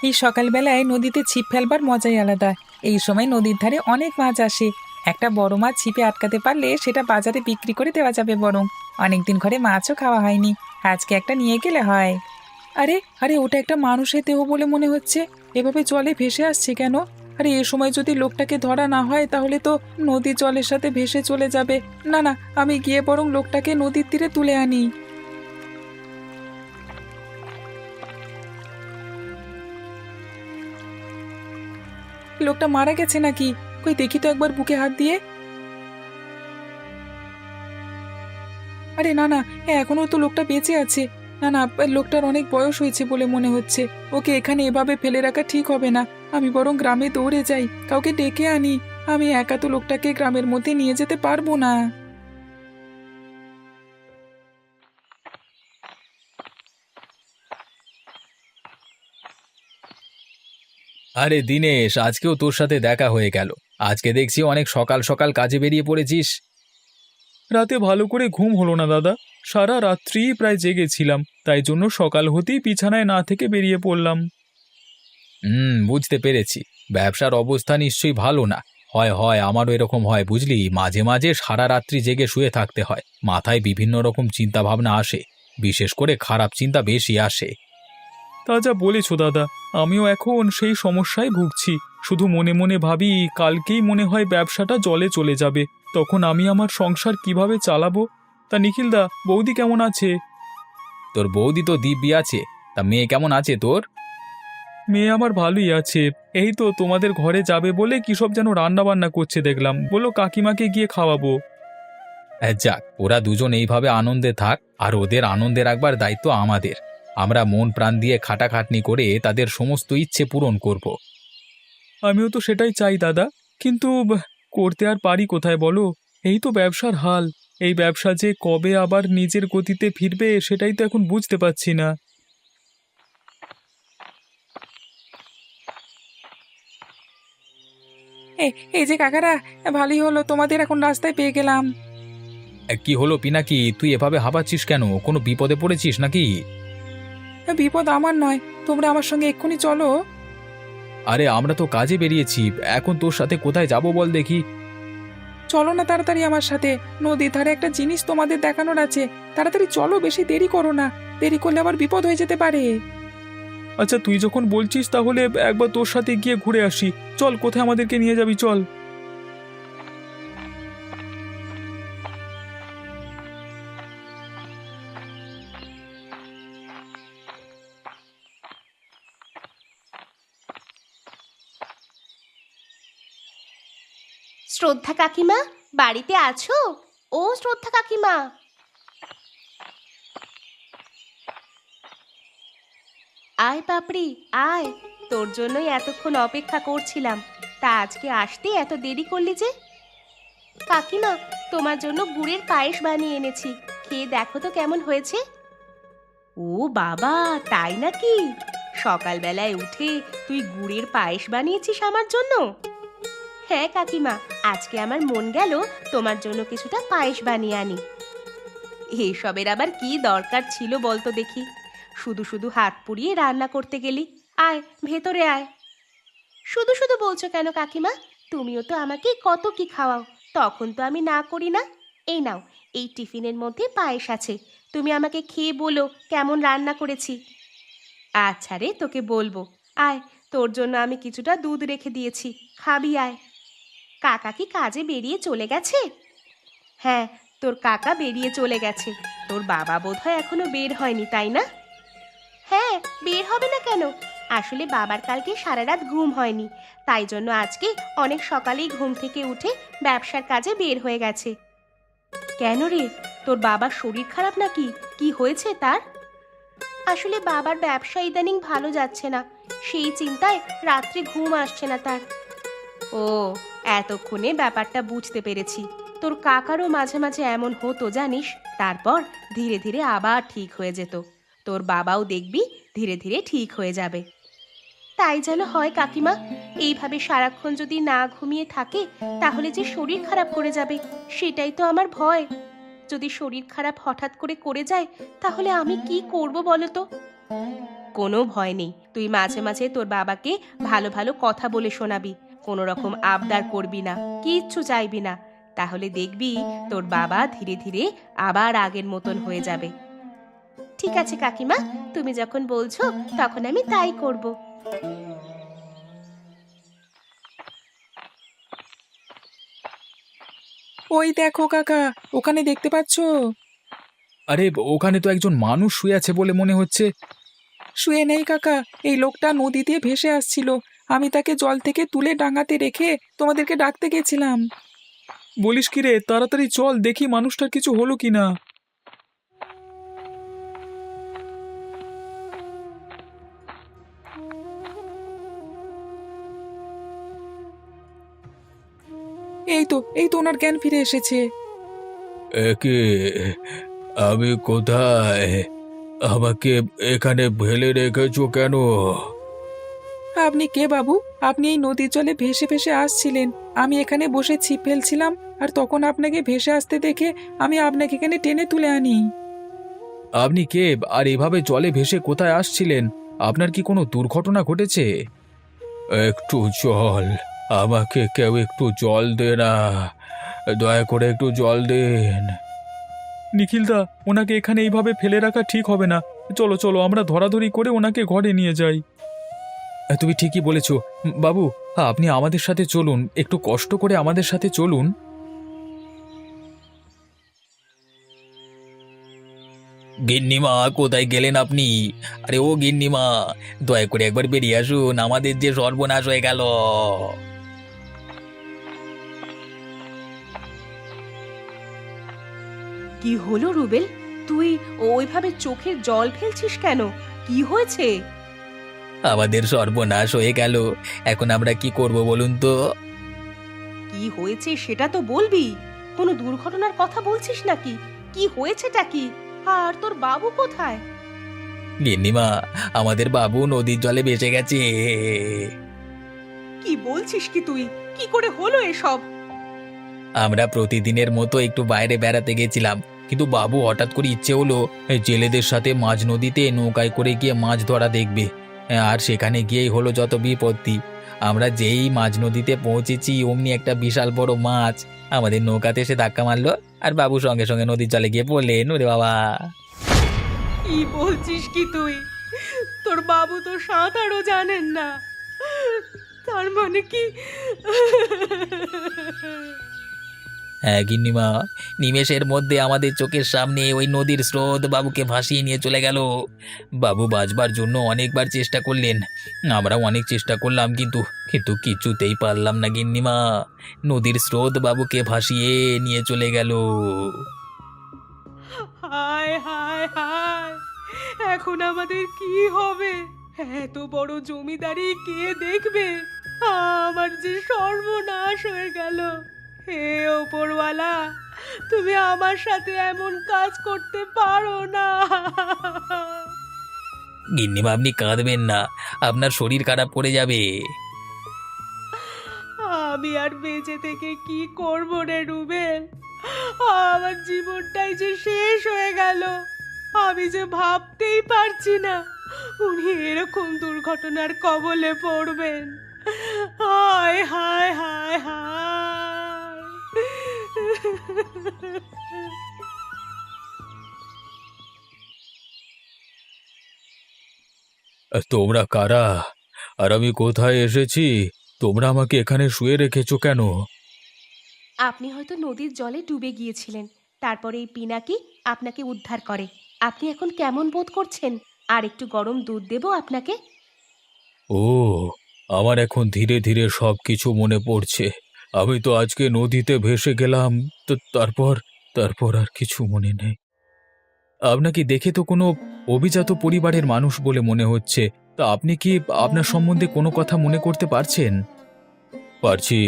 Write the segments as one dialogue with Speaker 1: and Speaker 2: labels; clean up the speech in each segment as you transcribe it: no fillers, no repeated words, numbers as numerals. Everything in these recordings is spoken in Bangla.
Speaker 1: এই সকালবেলায় নদীতে ছিপ ফেলবার মজাই আলাদা। এই সময় নদীর ধারে অনেক মাছ আসে। একটা বড় মাছ ছিপে আটকাতে পারলে সেটা বাজারে বিক্রি করে দেওয়া যাবে বরং। অনেকদিন ঘরে মাছও খাওয়া হয়নি, আজকে একটা নিয়ে গেলে হয়। আরে আরে, ওটা একটা মানুষের দেহ বলে মনে হচ্ছে। এভাবে জলে ভেসে আসছে কেন? আরে এ সময় যদি লোকটাকে ধরা না হয় তাহলে তো নদী জলের সাথে ভেসে চলে যাবে। না না, আমি গিয়ে বরং লোকটাকে নদীর তীরে তুলে আনি। লোকটা মারা গেছে নাকি? কই দেখি তো একবার বুকে হাত দিয়ে। আরে না না, এখনো তো লোকটা বেঁচে আছে। না না, লোকটার অনেক বয়স হয়েছে বলে মনে হচ্ছে। ওকে এখানে এভাবে ফেলে রাখা ঠিক হবে না। আমি বরং গ্রামে দৌড়ে যাই, কাউকে ডেকে আনি। আমি একা তো লোকটাকে গ্রামের মধ্যে নিয়ে যেতে পারবো না।
Speaker 2: আরে দিনেশ, আজকেও তোর সাথে দেখা হয়ে গেল। আজকে দেখছি অনেক সকাল সকাল কাজে বেরিয়ে পড়েছিস।
Speaker 3: রাতে ভালো করে ঘুম হলো না দাদা। সারা রাত্রি প্রায় জেগেছিলাম, তাই জন্য সকাল হতেই বিছানায় না থেকে বেরিয়ে পড়লাম।
Speaker 2: বুঝতে পেরেছি। ব্যবসার অবস্থা নিশ্চয়ই ভালো না। হয় হয়, আমারও এরকম হয় বুঝলি, মাঝে মাঝে সারা রাত্রি জেগে শুয়ে থাকতে হয়। মাথায় বিভিন্ন রকম চিন্তা ভাবনা আসে, বিশেষ করে খারাপ চিন্তা বেশি আসে।
Speaker 3: তা যা বলেছো দাদা, আমিও এখন সেই সমস্যায় ভুগছি। শুধু মনে মনে ভাবি কালকেই মনে হয় ব্যবসাটা জলে চলে যাবে, তখন আমি আমার সংসার কিভাবে চালাবো। তা নিখিলদা, বৌদি কেমন আছে?
Speaker 2: তোর বৌদি তো দিব্যি আছে। তা মেয়ে কেমন আছে তোর?
Speaker 3: মেয়ে আমার ভালোই আছে। এই তো তোমাদের ঘরে যাবে বলে কি সব যেন রান্না বান্না করছে দেখলাম, বলো কাকিমাকে গিয়ে খাওয়াবো।
Speaker 2: যাক, ওরা দুজন এইভাবে আনন্দে থাক, আর ওদের আনন্দে রাখবার দায়িত্ব আমাদের। আমরা মন প্রাণ দিয়ে খাটাখাটনি করে তাদের সমস্ত ইচ্ছে পূরণ করব।
Speaker 3: আমিও তো সেটাই চাই দাদা, কিন্তু করতে আর পারি কোথায় বলো। এই তো ব্যবসার হাল। এই ব্যবসা যে কবে আবার নিজের গতিতে ফিরবে সেটাই তো এখন বুঝতে পারছি না।
Speaker 1: এই এই যে কাকারা, ভালোই হলো তোমাদের এখন রাস্তায় পেয়ে গেলাম।
Speaker 2: কি হলো পিনাকি, তুই এভাবে হাঁপাচ্ছিস কেন? কোনো বিপদে পড়েছিস নাকি?
Speaker 1: বিপদ আমার নয়, তোমরা আমার সঙ্গে এক্ষুনি চলো।
Speaker 2: আরে আমরা তো কাজে বেরিয়েছি, এখন তোর সাথে কোথায় যাব বল দেখি।
Speaker 1: চলো না তাড়াতাড়ি আমার সাথে, নদীর ধারে একটা জিনিস তোমাদের দেখানোর আছে। তাড়াতাড়ি চলো, বেশি দেরি করো না। দেরি করলে আবার বিপদ হয়ে যেতে পারে।
Speaker 3: আচ্ছা, তুই যখন বলছিস তাহলে একবার তোর সাথে গিয়ে ঘুরে আসি। চল, কোথায় আমাদেরকে নিয়ে যাবি, চল।
Speaker 4: শ্রদ্ধা কাকিমা, বাড়িতে আছো? ও শ্রদ্ধা কাকিমা, আয় পাপড়ি আয়। তোর জন্যই এতক্ষণ অপেক্ষা করছিলাম। তা আজকে আসতে এত দেরি করলি যে? কাকিমা, তোমার জন্য গুড়ের পায়েস বানিয়ে এনেছি, খেয়ে দেখো তো কেমন হয়েছে। ও বাবা, তাই নাকি? সকালবেলায় উঠে তুই গুড়ের পায়েস বানিয়েছিস আমার জন্য? হ্যাঁ কাকিমা, আজকে আমার মন গেল তোমার জন্য কিছুটা পায়েস বানিয়ে আনি। এসবের আবার কি দরকার ছিল বলতো দেখি? শুধু শুধু হাত পুড়িয়ে রান্না করতে গেলি। আয়, ভেতরে আয়। শুধু শুধু বলছো কেন কাকিমা? তুমিও তো আমাকে কত কি খাওয়াও, তখন তো আমি না করি না। এই নাও, এই টিফিনের মধ্যে পায়েস আছে, তুমি আমাকে খেয়ে বলো কেমন রান্না করেছি। আচ্ছা রে, তোকে বলবো। আয়, তোর জন্য আমি কিছুটা দুধ রেখে দিয়েছি, খাবি আয়। কাকা কি কাজে বেরিয়ে চলে গেছে? হ্যাঁ, তোর কাকা বেরিয়ে চলে গেছে। তোর বাবা বোধহয় এখনো বের হয়নি, তাই না? হ্যাঁ, বের হবে না কেন? আসলে বাবার কালকে সারা রাত ঘুম হয়নি, তাই জন্য আজকে অনেক সকালেই ঘুম থেকে উঠে ব্যবসার কাজে বের হয়ে গেছে। কেন রে, তোর বাবার শরীর খারাপ নাকি? কি হয়েছে তার? আসলে বাবার ব্যবসা ইদানিং ভালো যাচ্ছে না, সেই চিন্তায় রাত্রে ঘুম আসছে না তার। ও, এতক্ষণে ব্যাপারটা বুঝতে পেরেছি। তোর কাকারও মাঝে মাঝে এমন হতো জানিস, তারপর ধীরে ধীরে আবার ঠিক হয়ে যেত। তোর বাবাও দেখবি ধীরে ধীরে ঠিক হয়ে যাবে। তাই যেন হয় কাকিমা। এইভাবে সারাক্ষণ যদি না ঘুমিয়ে থাকে তাহলে যে শরীর খারাপ করে যাবে, সেটাই তো আমার ভয়। যদি শরীর খারাপ হঠাৎ করে যায় তাহলে আমি কি করব বলো তো? কোনো ভয় নেই, তুই মাঝে মাঝে তোর বাবাকে ভালো ভালো কথা বলে শোনাবি, কোনো রকম আবদার করবি না, কিচ্ছু চাইবি না। তাহলে দেখবি তোর বাবা ধীরে ধীরে আবার আগের মতন হয়ে যাবে। ঠিক আছে কাকিমা, তুমি যখন বলছো তখন আমি তাই করব।
Speaker 1: ওই দেখো কাকা, ওখানে দেখতে পাচ্ছো?
Speaker 2: আরে ওখানে তো একজন মানুষ শুয়ে আছে বলে মনে হচ্ছে।
Speaker 1: শুয়ে নেই কাকা, এই লোকটা নদী দিয়ে ভেসে আসছিল। আমি তাকে জল থেকে তুলে ডাঙাতে রেখে তোমাদেরকে ডাকতে গেছিলাম।
Speaker 3: বলিস কি রে, তাড়াতাড়ি চল দেখি মানুষটার কিছু হলো কিনা।
Speaker 1: এই তো ওনার জ্ঞান ফিরে এসেছে।
Speaker 2: একে আমি কোথায়? আমাকে এখানে ফেলে রেখেছো কেন?
Speaker 1: আপনি কে বাবু? আপনি এই নদীর জলে ভেসে ভেসে আসছিলেন। আমি এখানে বসে ছিপ ফেলছিলাম, আর তখন আপনাকে ভেসে আসতে দেখে আমি আপনাকে এখানে টেনে তুলে আনি।
Speaker 2: আপনি কে, আর এভাবে জলে ভেসে কোথায় আসছিলেন? আপনার কি কোনো দুর্ঘটনা ঘটেছে? একটু জল, আমাকে কেউ একটু জল দে না, দয়া করে একটু জল দেন।
Speaker 3: নিখিলদা, ওনাকে এখানে এইভাবে ফেলে রাখা ঠিক হবে না। চলো চলো, আমরা ধরাধরি করে ওনাকে ঘরে নিয়ে যাই।
Speaker 2: তুমি ঠিকই বলেছ বাবু, আপনি আমাদের সাথে চলুন, একটু কষ্ট করে আমাদের সাথে চলুন। গিন্নিমা, কোথায় গেলেন আপনি? আরে ও গিন্নিমা, দয়া করে একবার বেরিয়ে আসুন, আমাদের যে সর্বনাশ হয়ে গেল।
Speaker 4: কি হলো রুবেল, তুই ওইভাবে চোখের জল ফেলছিস কেন? কি হয়েছে?
Speaker 2: আমাদের সর্বনাশ হয়ে গেল, এখন আমরা কি করব বলুন তো?
Speaker 4: কি হয়েছে সেটা তো বলবি। কোনো দুর্ঘটনার কথা বলছিস নাকি? কি হয়েছেটা কি? আর তোর বাবু কোথায়?
Speaker 2: গিন্নিমা, আমাদের বাবু নদীর জলে ভেসে গেছে।
Speaker 4: কি বলছিস কি তুই? কি করে হলো এসব?
Speaker 2: আমরা প্রতিদিনের মতো একটু বাইরে বেড়াতে গেছিলাম, কিন্তু বাবু হঠাৎ করে ইচ্ছে হলো জেলেদের সাথে মাঝ নদীতে নৌকায় করে গিয়ে মাছ ধরা দেখবে। আর সেখানে গিয়েই হলো যত বিপত্তি। আমরা যেই মাঝ নদীতে পৌঁছেছি অমনি একটা বিশাল বড় মাছ আমাদের নৌকাতে এসে ধাক্কা মারলো, আর বাবু সঙ্গে সঙ্গে নদীর জলে গিয়ে পড়লেন। ওরে বাবা!
Speaker 4: কি বলছিস কি তুই? তোর বাবু তো সাঁতারও জানেন না, তার মানে কি?
Speaker 2: হ্যাঁ গিন্নিমা, নিমেষের মধ্যে আমাদের চোখের সামনে ওই নদীর স্রোত বাবুকে ভাসিয়ে নিয়ে চলে গেল। বাবু বাঁচবার জন্য অনেকবার চেষ্টা করলেন, আমরাও অনেক চেষ্টা করলাম, কিন্তু কিন্তু কিছুতেই পারলাম না গিন্নিমা। নদীর স্রোত বাবুকে ভাসিয়ে নিয়ে চলে গেল।
Speaker 4: হায় হায় হায়, এখন আমাদের কি হবে? এত বড় জমিদারি কে দেখবে? আমার যে সর্বনাশ হয়ে গেল। হে ওপরওয়ালা, তুমি আমার সাথে এমন কাজ করতে পারো না।
Speaker 2: গিন্নিমা, আপনি কাঁদবেন না, আপনার শরীর খারাপ করে যাবে।
Speaker 4: আমি আর বেঁচে থেকে কি করব রে রুবেল? আমার জীবনটাই যে শেষ হয়ে গেল। আমি যে ভাবতেই পারছি না উনি এরকম দুর্ঘটনার কবলে পড়বেন। হায় হায় হায় হায়।
Speaker 2: তোমরা কারা, আর আমি কোথায় এসেছি? তোমরা আমাকে এখানে শুয়ে রেখেছো কেন?
Speaker 4: আপনি হয়তো নদীর জলে ডুবে গিয়েছিলেন, তারপরে এই পিনাকি আপনাকে উদ্ধার করে। আপনি এখন কেমন বোধ করছেন? আর একটু গরম দুধ দেবো আপনাকে?
Speaker 2: ও, আমার এখন ধীরে ধীরে সব কিছু মনে পড়ছে। আমি তো আজকে নদীতে ভেসে গেলাম, তো তারপর তারপর আর কিছু মনে নেই। আপনাকে দেখে তো কোনো অভিজাত পরিবারের মানুষ বলে মনে হচ্ছে। তা আপনি কি আপনার সম্বন্ধে কোনো কথা মনে করতে পারছেন? পারছি।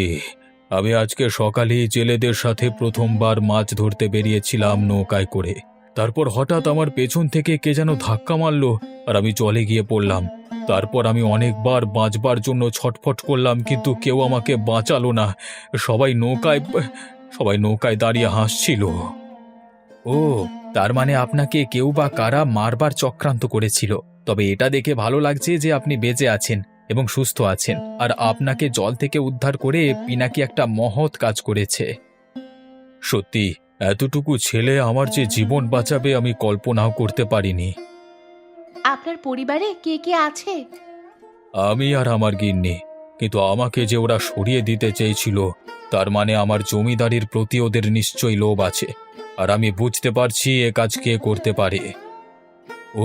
Speaker 2: আমি আজকে সকালেই জেলেদের সাথে প্রথমবার মাছ ধরতে বেরিয়েছিলাম নৌকায় করে। তারপর হঠাৎ আমার পেছন থেকে কে যেন ধাক্কা মারলো, আর আমি জলে গিয়ে পড়লাম। তারপর আমি অনেকবার বাঁচবার জন্য ছটফট করলাম, কিন্তু কেউ আমাকে বাঁচালো না। সবাই নৌকায় দাঁড়িয়ে হাসছিল। ও, তার মানে আপনাকে কেউ বা কারা মারবার চক্রান্ত করেছিল। তবে এটা দেখে ভালো লাগছে যে আপনি বেঁচে আছেন এবং সুস্থ আছেন, আর আপনাকে জল থেকে উদ্ধার করে পিনাকি একটা মহৎ কাজ করেছে। সত্যি, এতটুকু ছেলে আমার যে জীবন বাঁচাবে আমি কল্পনাও করতে পারিনি।
Speaker 4: আপনার পরিবারে কে কে আছে?
Speaker 2: আমি আর আমার গিন্নি, কিন্তু আমাকে যে ওরা সরিয়ে দিতে চেয়েছিল, তার মানে আমার জমিদারির প্রতি ওদের নিশ্চয়ই লোভ আছে, আর আমি বুঝতে পারছি এ কাজ কে করতে পারে।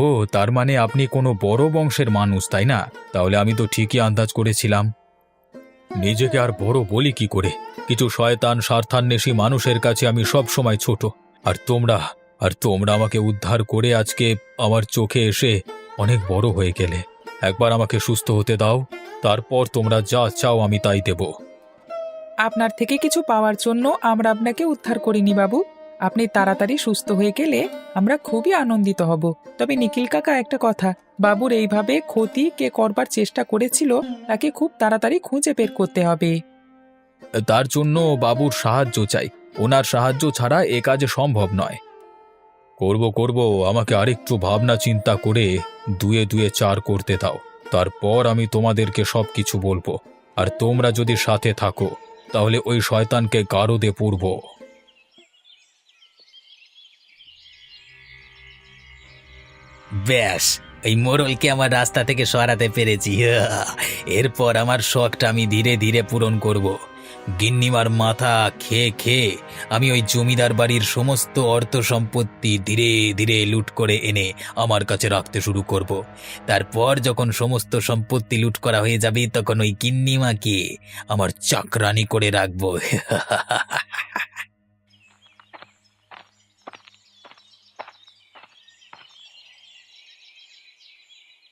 Speaker 2: ও, তার মানে আপনি কোনো বড় বংশের মানুষ, তাই না? তাহলে আমি তো ঠিকই আন্দাজ করেছিলাম। নিজেকে আর বড় বলি কি করে? কিছু শয়তান স্বার্থান্বেষী মানুষের কাছে আমি সব সময় ছোট। আর তোমরা আমাকে উদ্ধার করে আজকে আমার চোখে এসে অনেক বড় হয়ে গেলে। একবার আমাকে সুস্থ হতে দাও, তারপর তোমরা যা চাও আমি তাই দেব।
Speaker 1: আপনার থেকে কিছু পাওয়ার জন্য আমরা আপনাকে উদ্ধার করিনি বাবু। আপনি তাড়াতাড়ি সুস্থ হয়ে গেলে আমরা খুবই আনন্দিত হব। তবে নিখিল কাকা, একটা কথা, বাবুর এইভাবে ক্ষতি কে করবার চেষ্টা করেছিল তাকে খুব তাড়াতাড়ি খুঁজে বের করতে হবে।
Speaker 2: তার জন্য বাবুর সাহায্য চাই। ওনার সাহায্য ছাড়া এ কাজ সম্ভব নয়। করব, আমাকে আরেকটু ভাবনা চিন্তা করে 2 2 4 করতে দাও। তারপর আমি তোমাদেরকে সবকিছু বলবো। আর তোমরা যদি সাথে থাকো তাহলে ওই শয়তানকে গারদে পুরব।
Speaker 5: ব্যাস, এই মোড়লকে আমার রাস্তা থেকে সরাতে পেরেছি। এরপর আমার শখটা আমি ধীরে ধীরে পূরণ করব। গিন্নিমার মাথা খেয়ে খেয়ে আমি ওই জমিদার বাড়ির সমস্ত অর্থ সম্পত্তি ধীরে ধীরে লুট করে এনে আমার কাছে রাখতে শুরু করব। তারপর যখন সমস্ত সম্পত্তি লুট করা হয়ে যাবে, তখন ওই গিন্নিমাকে আমার চাকরানি করে রাখবো।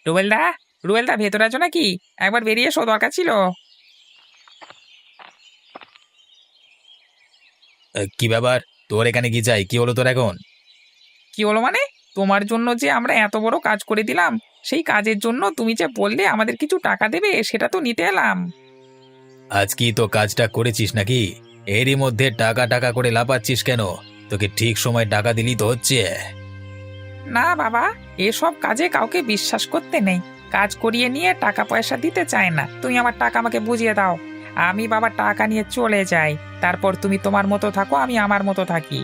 Speaker 1: রুবেলদা, রুবেলদা, ভেতরে আছো নাকি? একবার বেরিয়ে এসো, দরকার ছিল।
Speaker 5: কি ব্যাপার, তোর এখানে কি চাই? কি হলো তোর এখন?
Speaker 1: কি হলো মানে? তোমার জন্য যে আমরা এত বড় কাজ করে দিলাম, সেই কাজের জন্য তুমি যে বললে আমাদের কিছু টাকা দেবে, সেটা তো নিতে এলাম।
Speaker 5: আজ কি তো কাজটা করেছিস নাকি? এরই মধ্যে টাকা টাকা করে লাপাচ্ছিস কেন? তোকে ঠিক সময় টাকা দিলি তো হচ্ছে।
Speaker 1: না বাবা, এসব কাজে কাউকে বিশ্বাস করতে নেই। কাজ করিয়ে নিয়ে টাকা পয়সা দিতে চায় না। তুমি আমার টাকা আমাকে বুঝিয়ে দাও, আমি বাবা টাকা নিয়ে চলে যাই। তারপর তুমি তোমার মতো থাকো, আমি আমার মতো থাকি।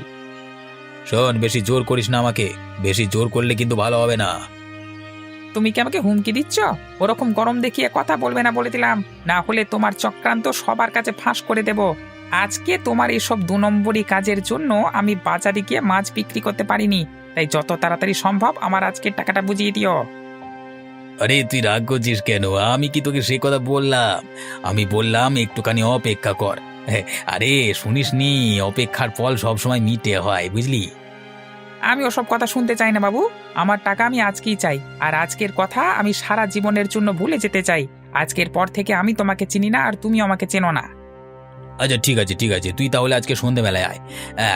Speaker 5: শোন, বেশি জোর করিস না আমাকে। বেশি জোর করলে কিন্তু ভালো হবে না।
Speaker 1: তুমি কি আমাকে হুমকি দিচ্ছ? ওরকম গরম দেখিয়ে কথা বলবে না বলে দিলাম, না হলে তোমার চক্রান্ত সবার কাছে ফাঁস করে দেব। আজকে তোমার এসব 2 নম্বরই কাজের জন্য আমি বাজারে গিয়ে মাছ বিক্রি করতে পারিনি, তাই যত তাড়াতাড়ি সম্ভব আমার আজকের টাকাটা বুঝিয়ে দিও।
Speaker 5: আরে তুই রাগ করছিস কেন? আমি কি তোকে সেই কথা বললাম? আমি বললাম একটুখানি অপেক্ষা কর। আরে শুনিসনি, অপেক্ষার ফল সবসময় মিটে হয়, বুঝলি?
Speaker 1: আমি ওসব কথা শুনতে চাই না বাবু। আমার টাকা আমি আজকেই চাই, আর আজকের কথা আমি সারা জীবনের জন্য ভুলে যেতে চাই। আজকের পর থেকে আমি তোমাকে চিনি না, আর তুমি আমাকে চেনো না।
Speaker 5: আচ্ছা ঠিক আছে, ঠিক আছে, তুই তাহলে আজকে সন্ধেবেলায় আয়।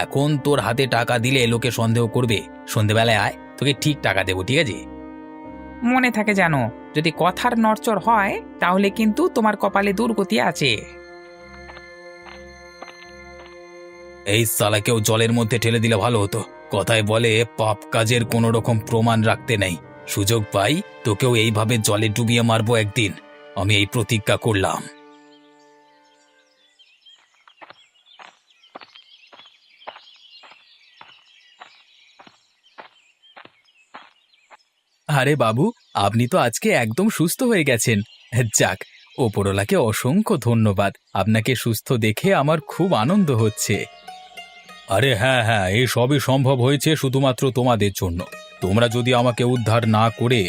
Speaker 5: এখন তোর হাতে টাকা দিলে লোকে সন্দেহ করবে। সন্ধেবেলায় আয়, তোকে ঠিক টাকা দেবো, ঠিক আছে?
Speaker 1: মনে থাকে জানো, যদি কথার নড়চড় হয় তাহলে কিন্তু তোমার কপালে দুর্গতি আছে।
Speaker 5: এই শালাকেও জলের মধ্যে ঠেলে দিলে ভালো হতো। কথায় বলে পাপ কাজের কোনো রকম প্রমাণ রাখতে নেই। সুযোগ পাই তোকেও এইভাবে জলে ডুবিয়ে মারবো একদিন। আমি এই প্রতিজ্ঞা করলাম।
Speaker 2: আরে বাবু, আপনি তো আজকে একদম সুস্থ হয়ে গেছেন। যাক, ওপরওয়ালাকে অসংখ্য ধন্যবাদ। আপনাকে সুস্থ দেখে আমার খুব আনন্দ হচ্ছে।
Speaker 5: আরে হ্যাঁ হ্যাঁ, এই সবই সম্ভব হয়েছে শুধুমাত্র তোমাদের জন্য। তোমরা যদি আমাকে উদ্ধার না করে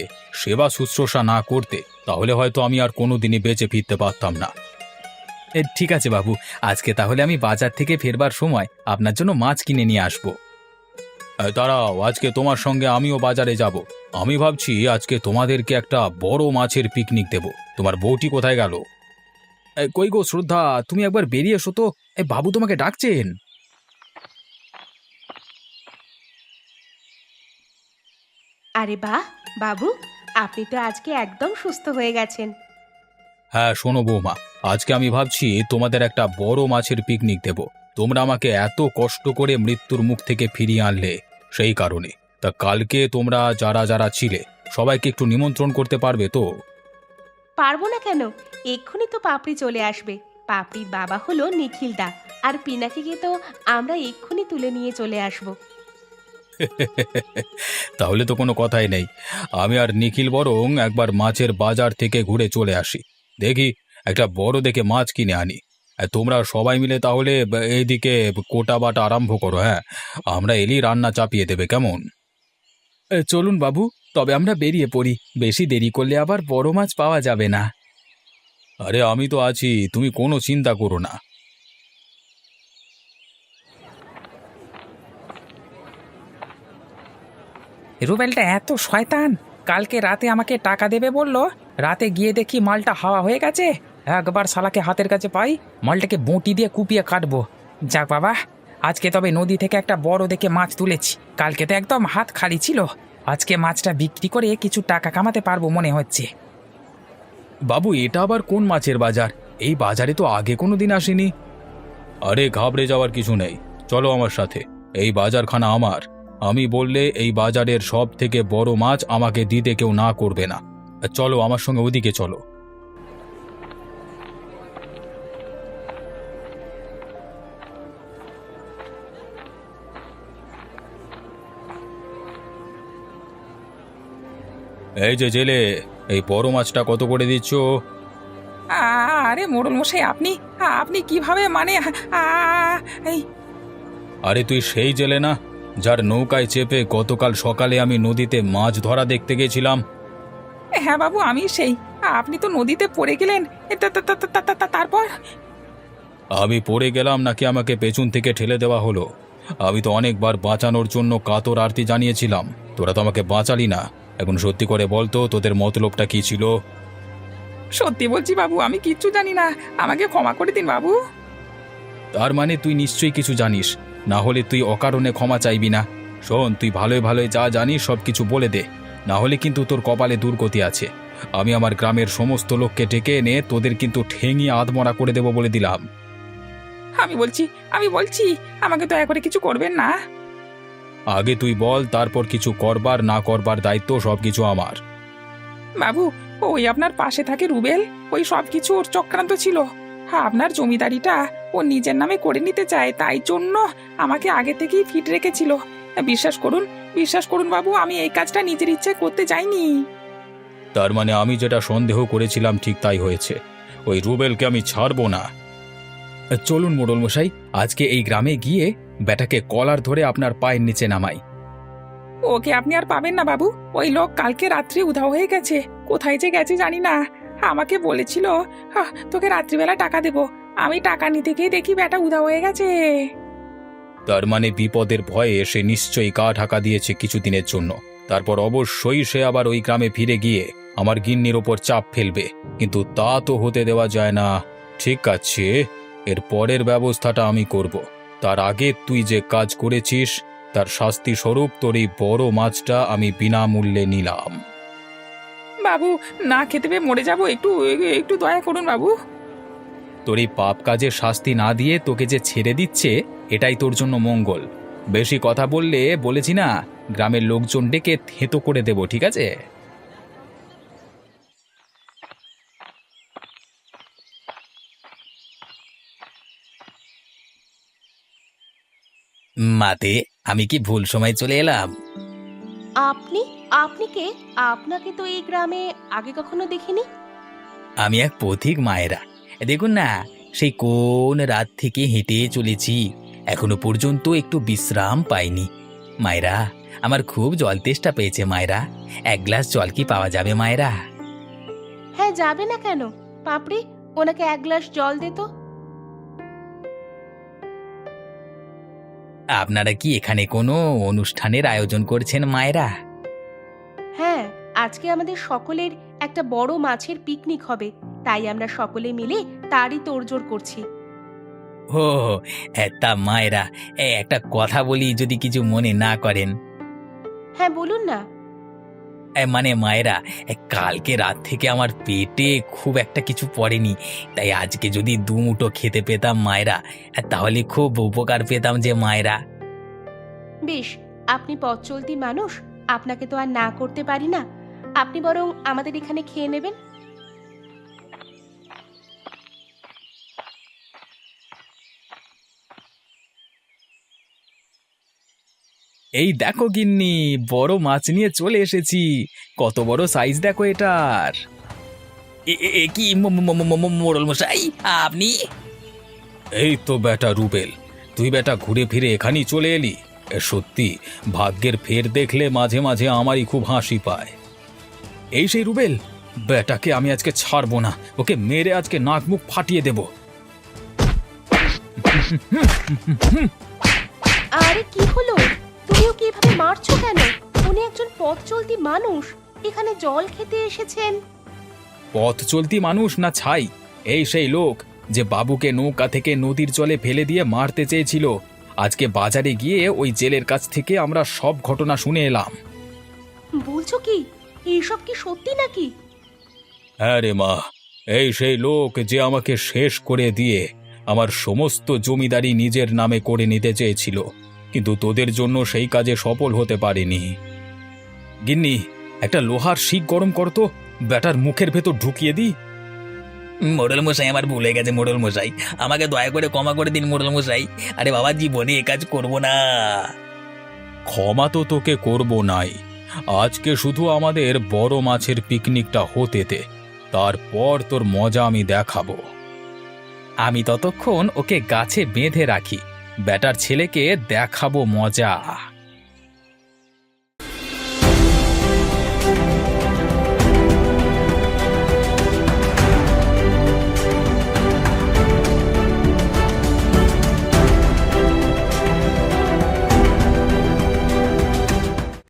Speaker 5: সেবা শুশ্রূষা না করতে, তাহলে হয়তো আমি আর কোনোদিনই বেঁচে ফিরতে পারতাম না।
Speaker 2: ঠিক আছে বাবু, আজকে তাহলে আমি বাজার থেকে ফেরবার সময় আপনার জন্য মাছ কিনে নিয়ে আসবো।
Speaker 5: দাঁড়াও, আজকে তোমার সঙ্গে আমিও বাজারে যাব। আমি ভাবছি আজকে তোমাদেরকে একটা বড় মাছের পিকনিক দেব। তোমার বউটি কোথায় গেল?
Speaker 2: কই গো শ্রদ্ধা, তুমি একবার বেরিয়ে এসো তো। বাবু তোমাকে ডাকছেন।
Speaker 4: আরে বাহ বাবু, আপনি তো আজকে একদম সুস্থ হয়ে গেছেন।
Speaker 5: হ্যাঁ শোনো বৌমা, আজকে আমি ভাবছি তোমাদের একটা বড় মাছের পিকনিক দেব। তোমরা আমাকে এত কষ্ট করে মৃত্যুর মুখ থেকে ফিরিয়ে আনলে, সেই কারণে। তা কালকে তোমরা যারা যারা ছিলে
Speaker 2: সবাইকে একটু নিমন্ত্রণ করতে পারবে তো?
Speaker 4: পারবো না কেন? এক্ষুনি তো পাপড়ি চলে আসবে। পাপড়ির বাবা হলো নিখিল দা, আর পিনাকিকে তো আমরা এক্ষুনি তুলে নিয়ে চলে আসবো।
Speaker 2: তাহলে তো কোনো কথাই নেই। আমি আর নিখিল বরং একবার মাছের বাজার থেকে ঘুরে চলে আসি। দেখি একটা বড় দেখে মাছ কিনে আনি। আর তোমরা সবাই মিলে তাহলে এইদিকে কোটা বাটা আরম্ভ করো। হ্যাঁ, আমরা এলি রান্না চাপিয়ে দেবে, কেমন?
Speaker 3: চলুন বাবু, তবে আমরা বেরিয়ে পড়ি। বেশি দেরি করলে আবার বড় মাছ পাওয়া যাবে না।
Speaker 2: আরে আমি তো আছি, তুমি কোনো চিন্তা করো না।
Speaker 1: রুবেলটা এত শয়তান, কালকে রাতে আমাকে টাকা দেবে বললো, রাতে গিয়ে দেখি মালটা হাওয়া হয়ে গেছে। একবার শালাকে হাতের কাছে পাই, মালটাকে বঁটি দিয়ে কুপিয়ে কাটবো। যাক বাবা, আজকে তবে নদী থেকে একটা বড় দেখে মাছ তুলেছি। কালকে তো একদম হাত খালি ছিল, আজকে মাছটা বিক্রি করে কিছু টাকা কামাতে পারবো মনে হচ্ছে।
Speaker 2: বাবু, এটা আবার কোন মাছের বাজার? এই বাজারে তো আগে কোনো দিন আসেনি। আরে ঘাবড়ে যাওয়ার কিছু নেই, চলো আমার সাথে। এই বাজারখানা আমার। আমি বললে এই বাজারের সব থেকে বড় মাছ আমাকে দিতে কেউ না করবে না। চলো আমার সঙ্গে ওদিকে চলো। এই যে জেলে, এই বড় মাছটা কত করে দিচ্ছ?
Speaker 1: আরে মোড়ল মশাই, আপনি আপনি কিভাবে মানে এই
Speaker 2: আরে তুই সেই জেলে না, যার নৌকায় চেপে গতকাল সকালে আমি নদীতে মাছ ধরা দেখতে গেছিলাম?
Speaker 1: হ্যাঁ বাবু, আমি সেই। আপনি তো নদীতে পড়ে গেলেন, তারপর?
Speaker 2: আমি পড়ে গেলাম নাকি আমাকে পেছন থেকে ঠেলে দেওয়া হলো? আমি তো অনেকবার বাঁচানোর জন্য কাতর আরতি জানিয়েছিলাম, তোরা তো আমাকে বাঁচালি না। এখন সত্যি করে বলতো, তোদের মতলবটা কি ছিল?
Speaker 1: সত্যি বলছি বাবু, আমি কিচ্ছু জানি না, আমাকে ক্ষমা করে দিন বাবু।
Speaker 2: তার মানে তুই নিশ্চয়ই কিছু জানিস, না হলে তুই অকারণে ক্ষমা চাইবি না। শোন, তুই ভালোই ভালোই যা জানিস সব কিছু বলে দে, না হলে কিন্তু তোর কপালে দুর্গতি আছে। আমি আমার গ্রামের সমস্ত লোককে ডেকে এনে তোদের কিন্তু ঠেঙিয়ে আধমরা করে দেবো বলে দিলাম।
Speaker 1: আমি বলছি আমাকে দয়া করে কিছু করবেন না।
Speaker 2: আগে তুই বল, তারপর কিছু করবার না করবার দায়িত্ব সবকিছু আমার।
Speaker 1: বাবু, ওই আপনার পাশে থাকে রুবেল, ওই সব কিছু ওর চক্রান্ত ছিল। আপনার জমিদারিটা ও নিজের নামে করে নিতে চায়, তাই জন্য আমাকে আগে থেকেই ফিট রেখেছিল। বিশ্বাস করুন বাবু, আমি এই কাজটা নিজের ইচ্ছায় করতে যাইনি।
Speaker 2: তার মানে আমি যেটা সন্দেহ করেছিলাম ঠিক তাই হয়েছে। ওই রুবেলকে আমি ছাড়বো না। চলুন মোড়ল মশাই, আজকে এই গ্রামে গিয়ে বেটাকে কলার ধরে আপনার পায়ের নিচে নামাই।
Speaker 1: ওকে আপনি আর পাবেন না বাবু, ওই লোক কালকে রাত্রে উধাও হয়ে গেছে। কোথায় যে গেছে জানি না। আমাকে বলেছিল তোকে রাত্রিবেলা টাকা দেবো, আমি টাকা নিতে গিয়ে দেখি বেটা উধাও হয়ে গেছে।
Speaker 2: তার মানে বিপদের ভয়ে সে নিশ্চয়ই গা ঢাকা দিয়েছে কিছুদিনের জন্য। তারপর অবশ্যই সে আবার ওই গ্রামে ফিরে গিয়ে আমার গিন্নির ওপর চাপ ফেলবে, কিন্তু তা তো হতে দেওয়া যায় না। ঠিক আছে, এর পরের ব্যবস্থাটা আমি করব। তার আগে তুই যে কাজ করেছিস তার শাস্তি স্বরূপ তোর এই বড় মাছটা আমি বিনামূল্যে নিলাম।
Speaker 1: বাবু, না খেতে পেয়ে মরে যাবো, একটু একটু দয়া করুন বাবু।
Speaker 2: তোর এই পাপ কাজের শাস্তি না দিয়ে তোকে যে ছেড়ে দিচ্ছে, এটাই তোর জন্য মঙ্গল। বেশি কথা বললে বলেছি না, গ্রামের লোকজন ডেকে থেঁতো করে দেব, ঠিক আছে?
Speaker 5: মাতে, আমি কি ভুল সময় চলে এলাম?
Speaker 4: আপনি আপনি কে? আপনাকে তো এই গ্রামে আগে কখনো দেখিনি।
Speaker 5: আমি এক পথিক মায়েরা। দেখুন না, সেই কোন রাত থেকে হেঁটে চলেছি, এখনো পর্যন্ত একটু বিশ্রাম পাইনি। মায়েরা, আমার খুব জল তেষ্টা পেয়েছে মায়েরা, এক গ্লাস জল কি পাওয়া যাবে মায়েরা?
Speaker 4: হ্যাঁ, যাবে না কেন? পাপড়ি, ওনাকে এক গ্লাস জল দে তো।
Speaker 5: আপনারা কি এখানে কোনো অনুষ্ঠানের আয়োজন করছেন মায়েরা?
Speaker 4: হ্যাঁ, আজকে আমাদের সকলের একটা বড় মাছের পিকনিক হবে, তাই আমরা সকলে মিলে তারই তোড়জোড় করছি।
Speaker 5: ও, তা মায়েরা, একটা কথা বলি যদি কিছু মনে না করেন।
Speaker 4: হ্যাঁ, বলুন না।
Speaker 5: মানে মায়েরা, কালকে রাত থেকে আমার পেটে খুব একটা কিছু পড়েনি, তাই আজকে যদি দুমুঠো খেতে পেতাম মায়েরা, তাহলে খুব উপকার পেতাম যে মায়েরা।
Speaker 4: বেশ, আপনি পথ চলতি মানুষ, আপনাকে তো আর না করতে পারি না। আপনি বরং আমাদের এখানে খেয়ে নেবেন।
Speaker 2: এই দেখো গিন্নি, বড় মাছ নিয়ে চলে এসেছি। কত বড় সাইজ দেখো এটার।
Speaker 5: কি মোড়ল মশাই, আপনি?
Speaker 2: এই তো বেটা রুবেল, তুই বেটা ঘুরে ফিরে এখানেই চলে এলি। সত্যি ভাগ্যের ফের দেখলে মাঝে মাঝে আমারই খুব হাসি পায়। এই সেই রুবেল, বেটাকে আমি আজকে ছাড়বো না, ওকে মেরে আজকে নাক মুখ ফাটিয়ে দেব।
Speaker 4: আরে কি হলো? তুমিও কি এভাবে মারছো কেন? উনি একজন পথ চলতি মানুষ, এখানে জল খেতে এসেছেন।
Speaker 2: পথ চলতি মানুষ না ছাই? এই সেই লোক যে বাবুকে নৌকা থেকে নদীর জলে ফেলে দিয়ে মারতে চেয়েছিল। আজকে বাজারে গিয়ে ওই জেলের কাছ থেকে আমরা সব ঘটনা শুনে এলাম।
Speaker 4: বলছো কি? এইসব কি সত্যি নাকি?
Speaker 2: হ্যাঁ রে মা, এই সেই লোক যে আমাকে শেষ করে দিয়ে আমার সমস্ত জমিদারি নিজের নামে করে নিতে চেয়েছিল, কিন্তু তোদের জন্য সেই কাজে সফল হতে পারেনি। গিন্নি, একটা লোহার শিক গরম করতো, ব্যাটার মুখের ভেতর ঢুকিয়ে দিই।
Speaker 5: মোড়ল মশাই, আমার ভুলে গেছে মোড়ল মশাই, আমাকে দয়া করে ক্ষমা করে দিন মোড়ল মশাই। আরে বাবা, জীবনে এ কাজ করবো না।
Speaker 2: ক্ষমা তো তোকে করব নাই, আজকে শুধু আমাদের বড় মাছের পিকনিকটা হতে দে, তারপর তোর মজা আমি দেখাবো। আমি ততক্ষণ ওকে গাছে বেঁধে রাখি, ব্যাটার ছেলেকে দেখাবো মজা।